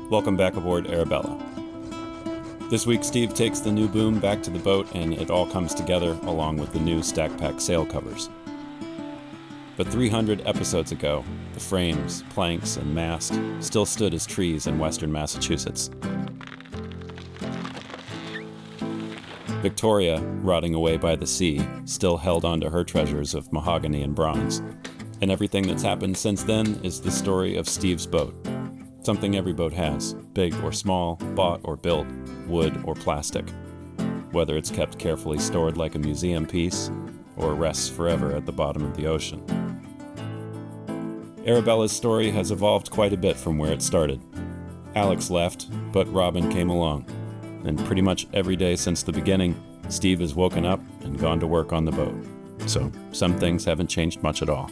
Welcome back aboard Arabella. This week, Steve takes the new boom back to the boat, and it all comes together along with the new stack pack sail covers. But 300 episodes ago, the frames, planks, and mast still stood as trees in western Massachusetts. Victoria, rotting away by the sea, still held on to her treasures of mahogany and bronze. And everything that's happened since then is the story of Steve's boat. Something every boat has, big or small, bought or built, wood or plastic. Whether it's kept carefully stored like a museum piece, or rests forever at the bottom of the ocean. Arabella's story has evolved quite a bit from where it started. Alex left, but Robin came along. And pretty much every day since the beginning, Steve has woken up and gone to work on the boat. So some things haven't changed much at all.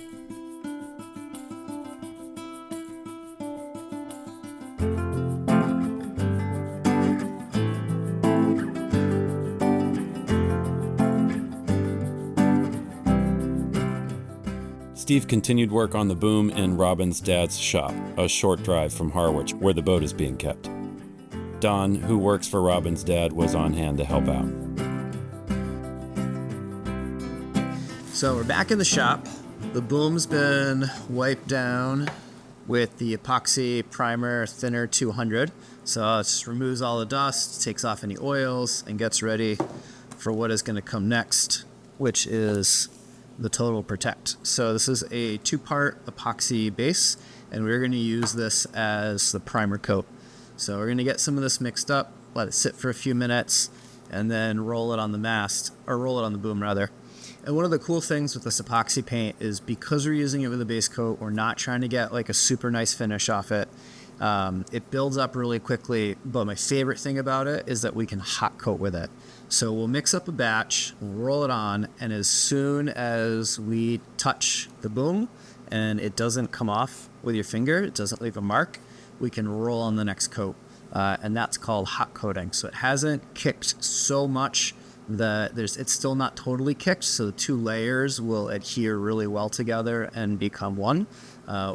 Steve continued work on the boom in Robin's dad's shop, a short drive from Harwich, where the boat is being kept. Don, who works for Robin's dad, was on hand to help out. So we're back in the shop. The boom's been wiped down with the epoxy primer thinner 200. So it just removes all the dust, takes off any oils, and gets ready for what is going to come next, which is the Total Protect. So this is a 2-part epoxy base, and we're going to use this as the primer coat. So we're going to get some of this mixed up, let it sit for a few minutes, and then roll it on the mast, or roll it on the boom rather. And one of the cool things with this epoxy paint is because we're using it with a base coat, we're not trying to get like a super nice finish off it. It builds up really quickly, but my favorite thing about it is that we can hot coat with it. So we'll mix up a batch, we'll roll it on, and as soon as we touch the boom and it doesn't come off with your finger, it doesn't leave a mark, we can roll on the next coat. And that's called hot coating. So it hasn't kicked so much that it's still not totally kicked, so the 2 layers will adhere really well together and become one.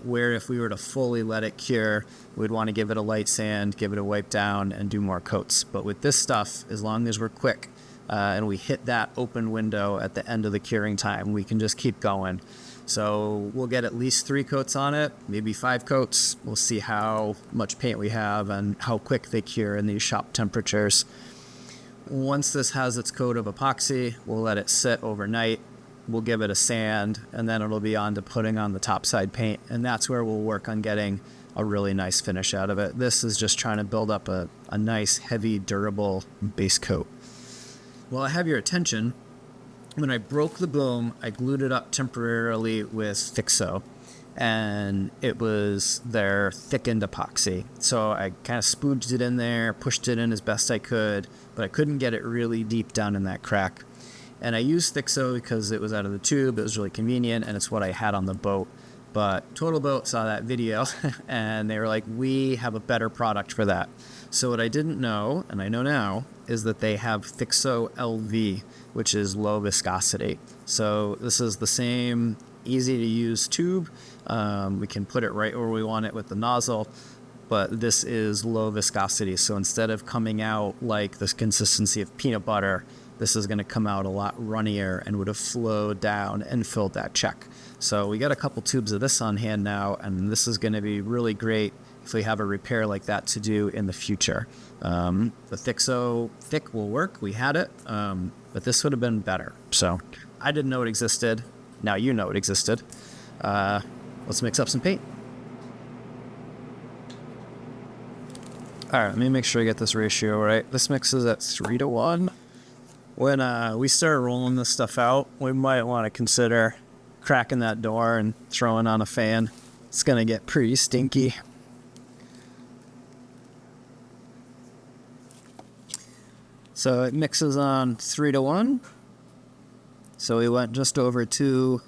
Where if we were to fully let it cure, we'd want to give it a light sand, give it a wipe down, and do more coats. But with this stuff, as long as we're quick and we hit that open window at the end of the curing time, we can just keep going. So we'll get at least 3 coats on it, maybe 5 coats. We'll see how much paint we have and how quick they cure in these shop temperatures. Once this has its coat of epoxy, we'll let it sit overnight. We'll give it a sand, and then it'll be on to putting on the topside paint, and that's where we'll work on getting a really nice finish out of it. This is just trying to build up a nice, heavy, durable base coat. Well, I have your attention. When I broke the boom, I glued it up temporarily with Fixo, and it was their thickened epoxy. So I kind of spooged it in there, pushed it in as best I could, but I couldn't get it really deep down in that crack. And I used Fixo because it was out of the tube, it was really convenient, and it's what I had on the boat. But Total Boat saw that video, and they were like, we have a better product for that. So what I didn't know, and I know now, is that they have Fixo LV, which is low viscosity. So this is the same easy-to-use tube. We can put it right where we want it with the nozzle, but this is low viscosity. So instead of coming out like this consistency of peanut butter, this is going to come out a lot runnier and would have flowed down and filled that check. So we got a couple tubes of this on hand now, and this is going to be really great if we have a repair like that to do in the future. The Fixo thick will work. We had it, but this would have been better. So I didn't know it existed. Now you know it existed. Let's mix up some paint. All right, let me make sure I get this ratio right. This mix is at 3-to-1. When we start rolling this stuff out, we might want to consider cracking that door and throwing on a fan. It's going to get pretty stinky. So it mixes on 3-to-1. So we went just over 2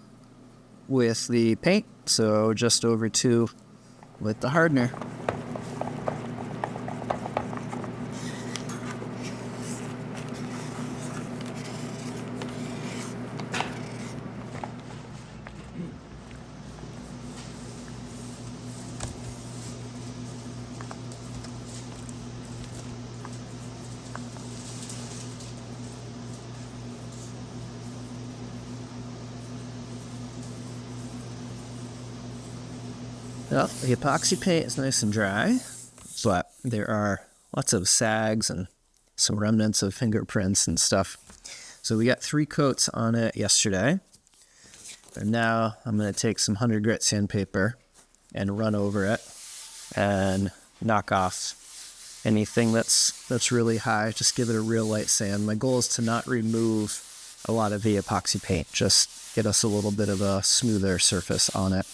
with the paint, so just over 2 with the hardener. Well, the epoxy paint is nice and dry, but there are lots of sags and some remnants of fingerprints and stuff. So we got 3 coats on it yesterday. And now I'm going to take some 100 grit sandpaper and run over it and knock off anything that's really high. Just give it a real light sand. My goal is to not remove a lot of the epoxy paint, just get us a little bit of a smoother surface on it.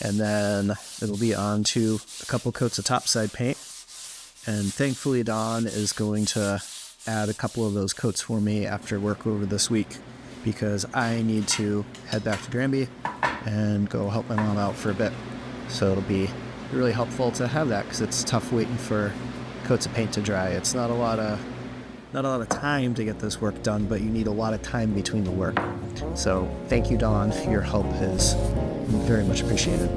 And then it'll be on to a couple coats of topside paint. And thankfully Dawn is going to add a couple of those coats for me after work over this week, because I need to head back to Granby and go help my mom out for a bit. So it'll be really helpful to have that, because it's tough waiting for coats of paint to dry. It's not a lot of time to get this work done, but you need a lot of time between the work. So thank you, Dawn. Your help is very much appreciated.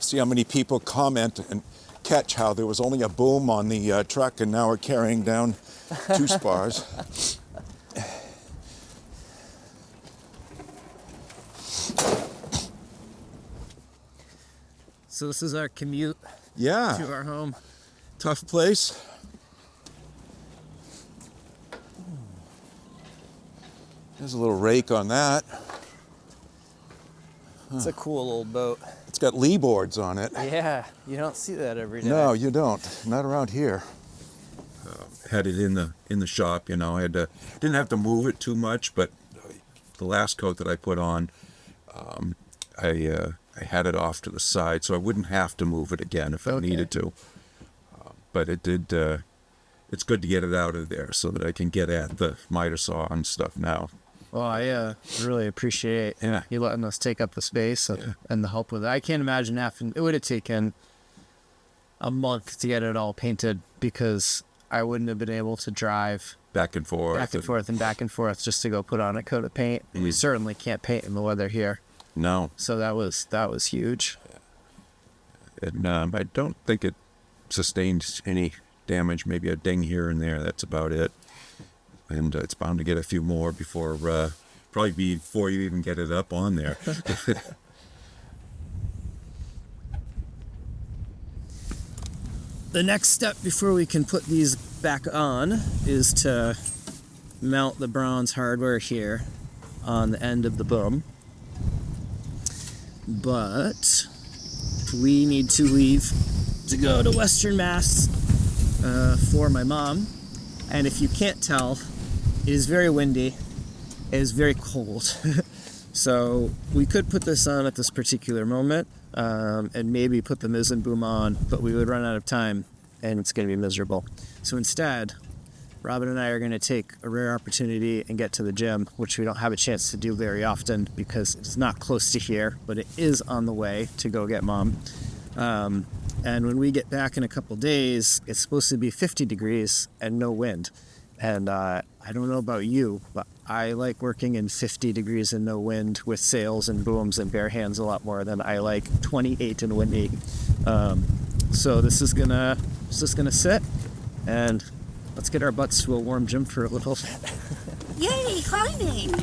See how many people comment and catch how there was only a boom on the truck, and now we're carrying down 2 spars. So this is our commute Yeah, to our home. tough place. There's a little rake on that. It's a cool old boat. It's got lee boards on it. Yeah, you don't see that every day. No, you don't. Not around here. Had it in the shop, you know. I didn't have to move it too much, but the last coat that I put on, I had it off to the side, so I wouldn't have to move it again if I needed to. But it did. It's good to get it out of there so that I can get at the miter saw and stuff now. Well, I really appreciate you letting us take up the space and the help with it. I can't imagine it would have taken a month to get it all painted, because I wouldn't have been able to drive back and forth just to go put on a coat of paint. Mm. We certainly can't paint in the weather here. No. So that was huge. And I don't think it sustained any damage, maybe a ding here and there. That's about it. And it's bound to get a few more before you even get it up on there. The next step before we can put these back on is to mount the bronze hardware here on the end of the boom. But we need to leave to go to Western Mass for my mom. And if you can't tell, it is very windy. It is very cold. So we could put this on at this particular moment and maybe put the mizzen boom on, but we would run out of time and it's going to be miserable. So instead, Robin and I are going to take a rare opportunity and get to the gym, which we don't have a chance to do very often because it's not close to here, but it is on the way to go get Mom. And when we get back in a couple days, it's supposed to be 50 degrees and no wind. And I don't know about you, but I like working in 50 degrees and no wind with sails and booms and bare hands a lot more than I like 28 and windy. So this is gonna sit, and let's get our butts to a warm gym for a little bit. Yay, climbing!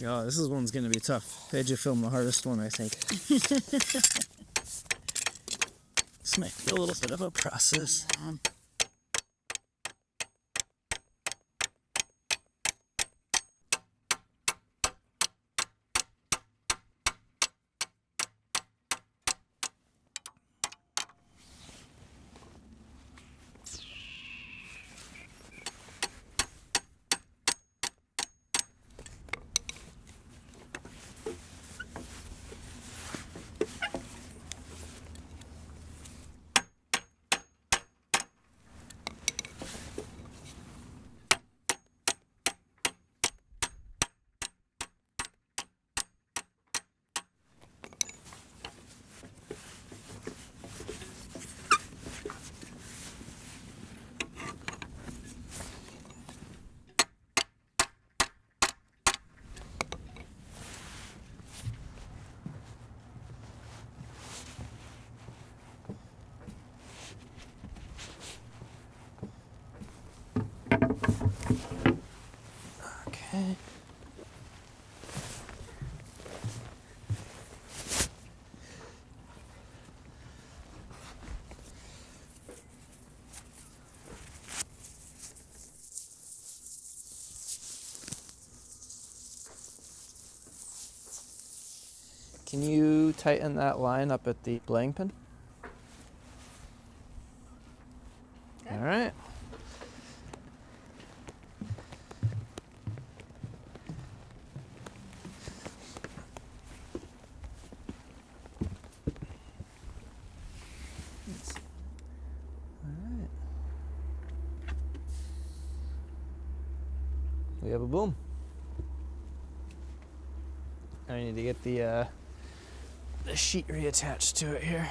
Oh, this one's gonna be tough. They had you film the hardest one, I think. This might be a little bit of a process. Okay. Can you tighten that line up at the belaying pin? Okay. All right. We have a boom. I need to get the sheet reattached to it here.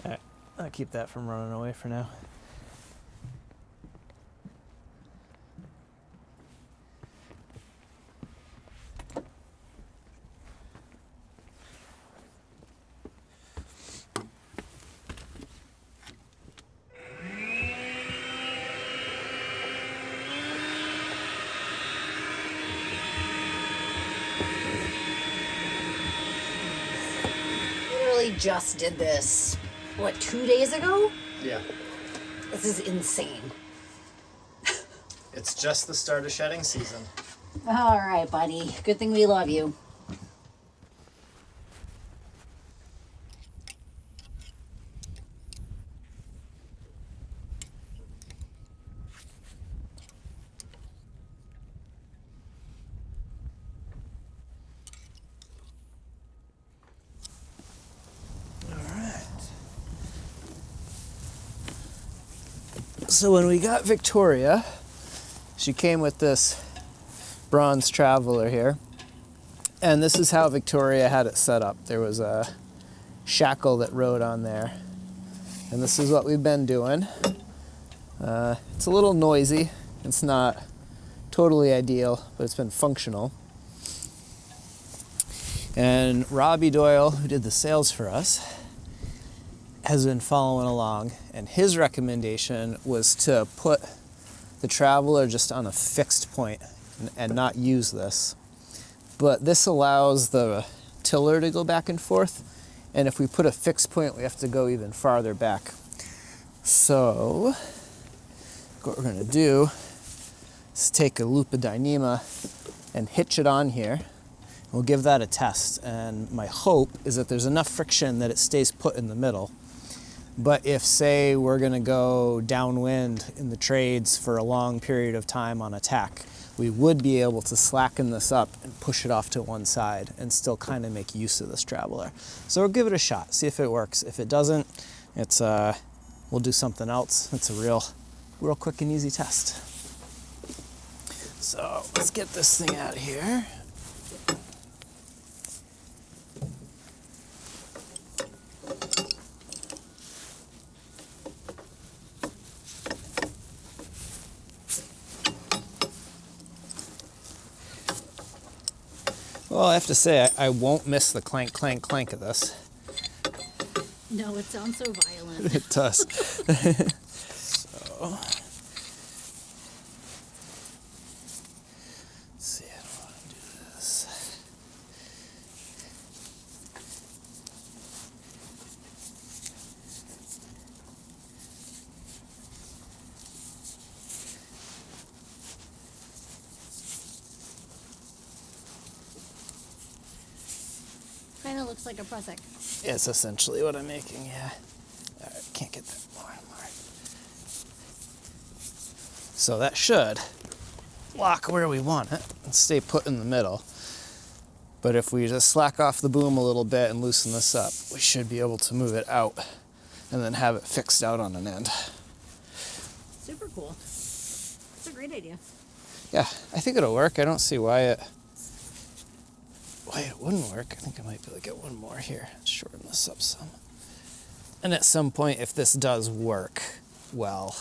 All right, I'll keep that from running away for now. Just did this, what, 2 days ago? Yeah. This is insane. It's just the start of shedding season. All right, buddy. Good thing we love you. So when we got Victoria, she came with this bronze traveler here. And this is how Victoria had it set up. There was a shackle that rode on there. And this is what we've been doing. It's a little noisy. It's not totally ideal, but it's been functional. And Robbie Doyle, who did the sails for us, has been following along, and his recommendation was to put the traveler just on a fixed point and not use this. But this allows the tiller to go back and forth, and if we put a fixed point, we have to go even farther back. So what we're going to do is take a loop of Dyneema and hitch it on here. We'll give that a test, and my hope is that there's enough friction that it stays put in the middle. But if, say, we're going to go downwind in the trades for a long period of time on a tack, we would be able to slacken this up and push it off to one side and still kind of make use of this traveler. So we'll give it a shot, see if it works. If it doesn't, it's we'll do something else. It's a real quick and easy test. So let's get this thing out of here. Well, I have to say, I won't miss the clank, clank, clank of this. No, it sounds so violent. It does. So, let's see, I don't want to do this. Kind of looks like a prusik. It's essentially what I'm making, yeah. All right, can't get that more. So that should lock where we want it and stay put in the middle. But if we just slack off the boom a little bit and loosen this up, we should be able to move it out and then have it fixed out on an end. Super cool. That's a great idea. Yeah, I think it'll work. I don't see why it wouldn't work. I think I might be able to get one more here. Shorten this up some. And at some point, if this does work well,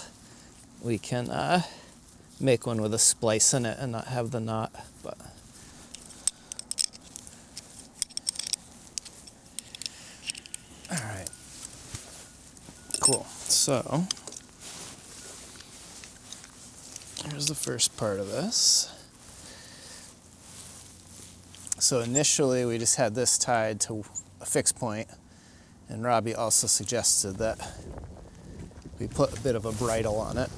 we can make one with a splice in it and not have the knot. But all right, cool. So here's the first part of this. So initially we just had this tied to a fixed point, and Robbie also suggested that we put a bit of a bridle on it.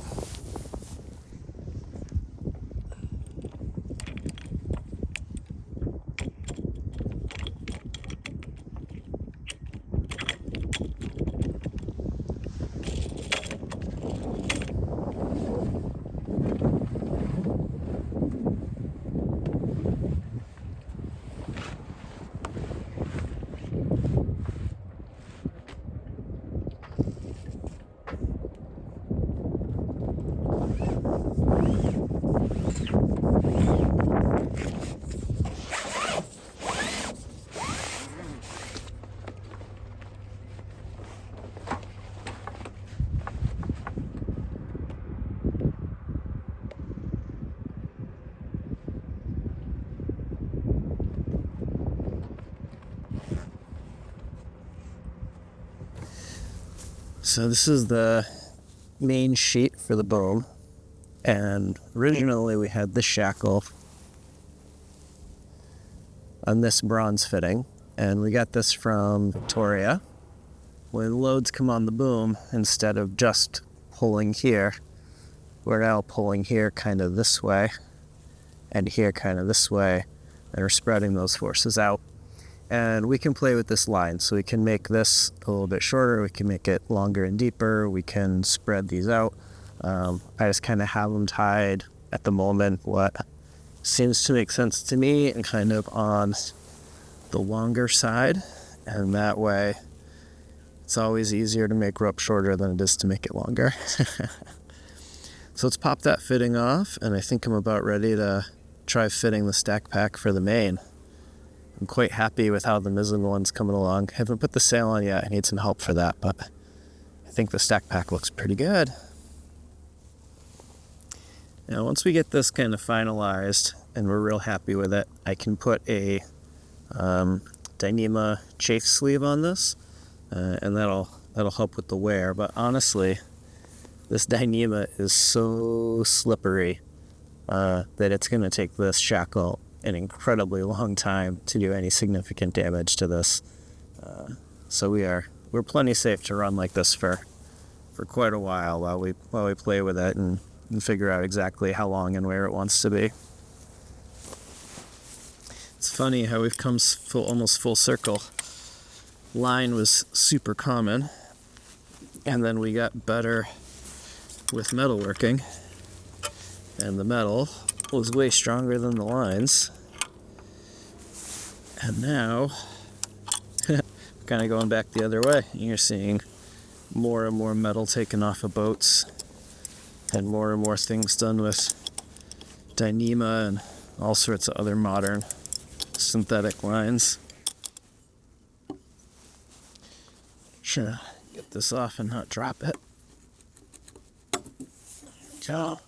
So this is the main sheet for the boom, and originally we had this shackle on this bronze fitting, and we got this from Victoria. When loads come on the boom, instead of just pulling here, we're now pulling here kind of this way and here kind of this way, and we're spreading those forces out. And we can play with this line, so we can make this a little bit shorter, we can make it longer and deeper, we can spread these out. I just kind of have them tied at the moment what seems to make sense to me and kind of on the longer side, and that way it's always easier to make rope shorter than it is to make it longer. So let's pop that fitting off, and I think I'm about ready to try fitting the stack pack for the main. I'm quite happy with how the mizzen one's coming along. I haven't put the sail on yet. I need some help for that, but I think the stack pack looks pretty good. Now, once we get this kind of finalized and we're real happy with it, I can put a Dyneema chafe sleeve on this, and that'll help with the wear. But honestly, this Dyneema is so slippery that it's going to take this shackle an incredibly long time to do any significant damage to this. So we're plenty safe to run like this for quite a while we play with it and figure out exactly how long and where it wants to be. It's funny how we've come almost full circle. Line was super common, and then we got better with metalworking, and the metal was way stronger than the lines. And now, kind of going back the other way, you're seeing more and more metal taken off of boats, and more things done with Dyneema and all sorts of other modern synthetic lines. Sure, get this off and not drop it. Go.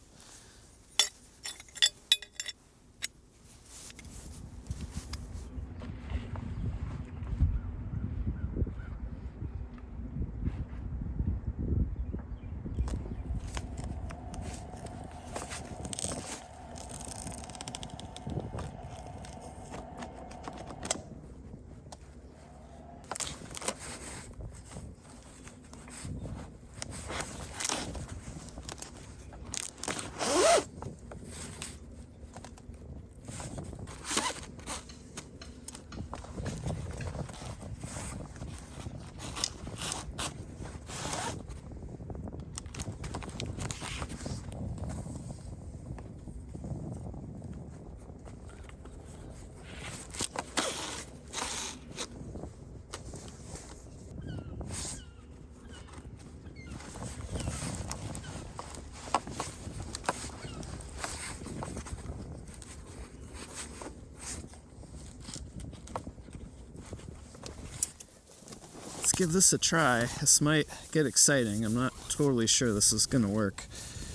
give this a try. This might get exciting. I'm not totally sure this is gonna work.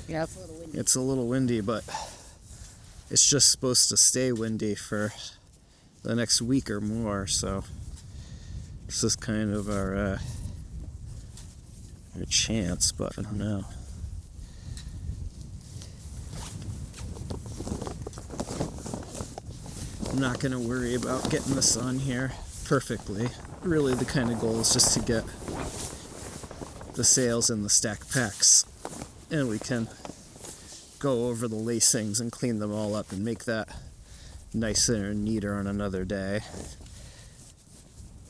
Yeah, it's a little windy. It's a little windy, but it's just supposed to stay windy for the next week or more, so this is kind of our chance, but I don't know. I'm not gonna worry about getting this on here perfectly. Really, the kind of goal is just to get the sails in the stack packs, and we can go over the lacings and clean them all up and make that nicer and neater on another day.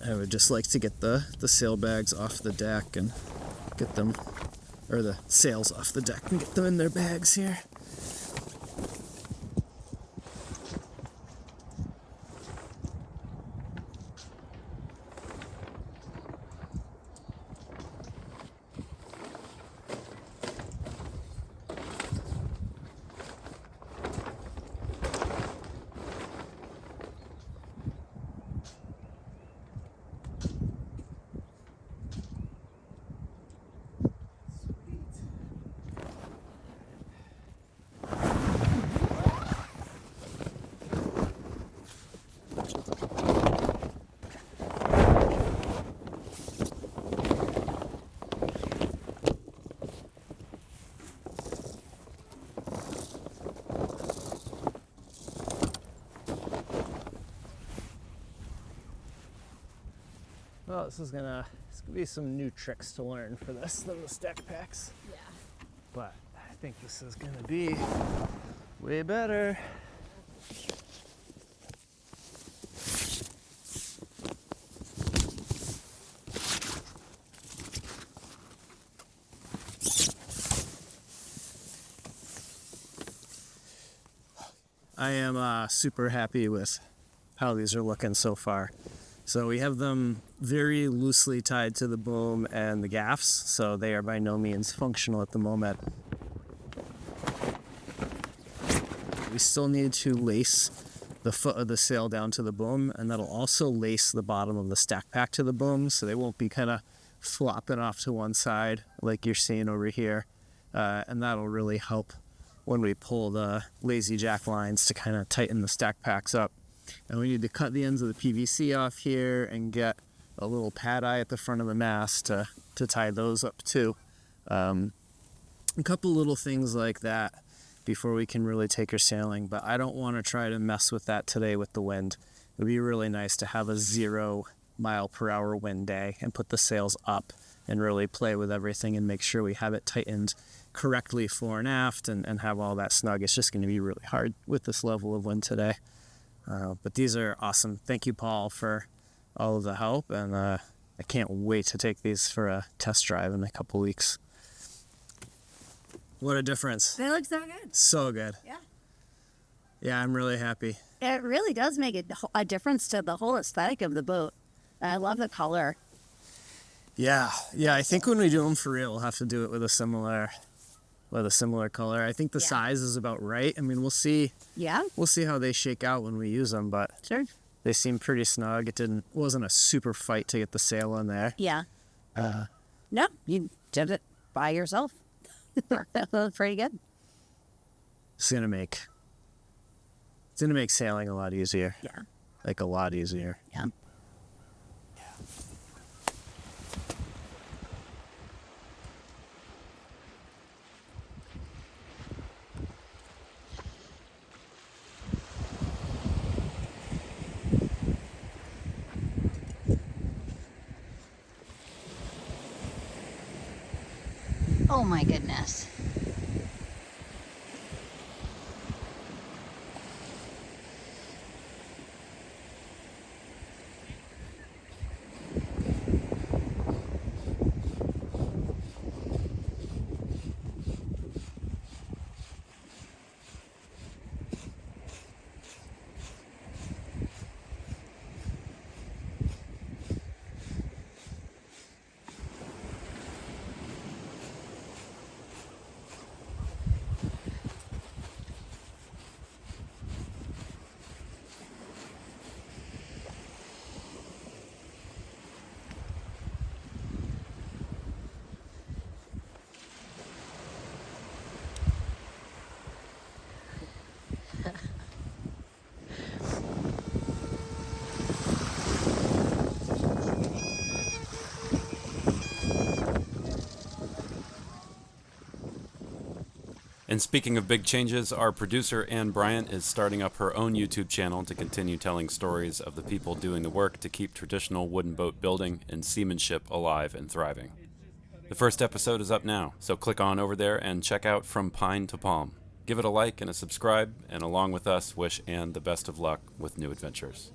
I would just like to get the sailbags off the deck and get them, or the sails off the deck and get them in their bags here. Well, it's gonna be some new tricks to learn for this than the stack packs. Yeah. But I think this is gonna be way better. I am super happy with how these are looking so far. So we have them very loosely tied to the boom and the gaffs, so they are by no means functional at the moment. We still need to lace the foot of the sail down to the boom, and that'll also lace the bottom of the stack pack to the boom, so they won't be kind of flopping off to one side like you're seeing over here. And that'll really help when we pull the lazy jack lines to kind of tighten the stack packs up. And we need to cut the ends of the PVC off here and get a little pad eye at the front of the mast to tie those up too. A couple little things like that before we can really take her sailing, but I don't want to try to mess with that today with the wind. It would be really nice to have a 0 mile per hour wind day and put the sails up and really play with everything and make sure we have it tightened correctly fore and aft and have all that snug. It's just going to be really hard with this level of wind today. But these are awesome. Thank you, Paul, for all of the help, and I can't wait to take these for a test drive in a couple weeks. What a difference. They look so good. So good. Yeah. Yeah, I'm really happy. It really does make a difference to the whole aesthetic of the boat. I love the color. Yeah, I think when we do them for real, we'll have to do it with a similar color. I think the size is about right. I mean, we'll see. Yeah. We'll see how they shake out when we use them, but Sure. they seem pretty snug. It wasn't a super fight to get the sail on there. Yeah. No, you did it by yourself. That was pretty good. It's gonna make sailing a lot easier. Yeah. Like a lot easier. Yeah. Oh my goodness. And speaking of big changes, our producer, Ann Bryant, is starting up her own YouTube channel to continue telling stories of the people doing the work to keep traditional wooden boat building and seamanship alive and thriving. The first episode is up now, so click on over there and check out From Pine to Palm. Give it a like and a subscribe, and along with us, wish Ann the best of luck with new adventures.